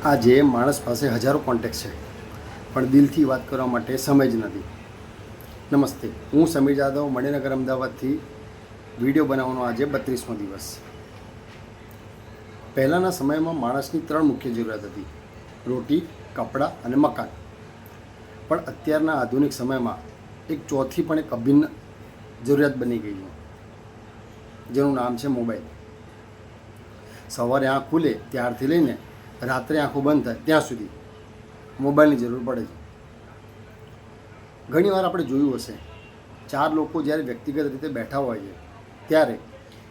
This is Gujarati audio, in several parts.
આજે માણસ પાસે હજારો કોન્ટેક્ટ છે, પણ દિલથી વાત કરવા માટે સમય જ નથી. નમસ્તે, હું સમીર જાદવ, મણિનગર, અમદાવાદથી વિડીયો બનાવવાનો આજે 32મો દિવસ. પહેલાંના સમયમાં માણસની 3 મુખ્ય જરૂરિયાત હતી: રોટી, કપડાં અને મકાન. પણ અત્યારના આધુનિક સમયમાં એક ચોથી પણ એક અભિન્ન જરૂરિયાત બની ગઈ છે, જેનું નામ છે મોબાઈલ. સવારે આંખ ખુલે ત્યારથી લઈને રાત્રે આંખો બંધ થાય ત્યાં સુધી મોબાઈલની જરૂર પડે છે. ઘણીવાર આપણે જોયું હશે, 4 લોકો જ્યારે વ્યક્તિગત રીતે બેઠા હોય છે ત્યારે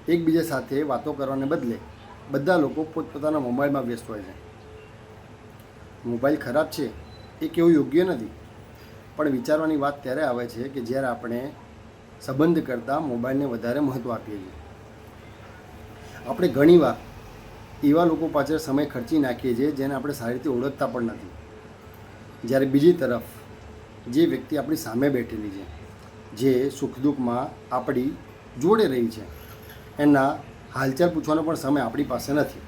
એકબીજા સાથે વાતો કરવાને બદલે બધા લોકો પોતપોતાના મોબાઈલમાં વ્યસ્ત હોય છે. મોબાઈલ ખરાબ છે એ કેવું યોગ્ય નથી, પણ વિચારવાની વાત ત્યારે આવે છે કે જ્યારે આપણે સંબંધ કરતાં મોબાઈલને વધારે મહત્ત્વ આપીએ છીએ. આપણે ઘણીવાર એવા લોકો પાછળ સમય ખર્ચી નાખીએ છીએ જેને આપણે સારી રીતે ઓળખતા પણ નથી. જ્યારે બીજી તરફ જે વ્યક્તિ આપણી સામે બેઠેલી છે, જે સુખ દુઃખમાં આપણી જોડે રહી છે, એના હાલચાલ પૂછવાનો પણ સમય આપણી પાસે નથી.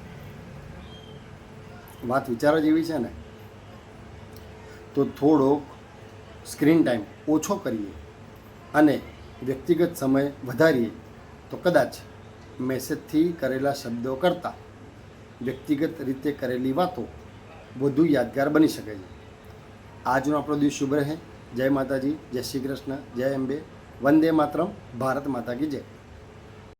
વાત વિચારવા જેવી છે ને? તો થોડોક સ્ક્રીન ટાઈમ ઓછો કરીએ અને વ્યક્તિગત સમય વધારીએ તો કદાચ મેસેજથી કરેલા શબ્દો કરતાં વ્યક્તિગત રીતે કરેલી વાતો વધુ યાદગાર બની શકે છે. આજનો આપણો દિવસ શુભ રહે. જય માતાજી, જય શ્રી કૃષ્ણ, જય અંબે, વંદે માતરમ, ભારત માતા કી જય.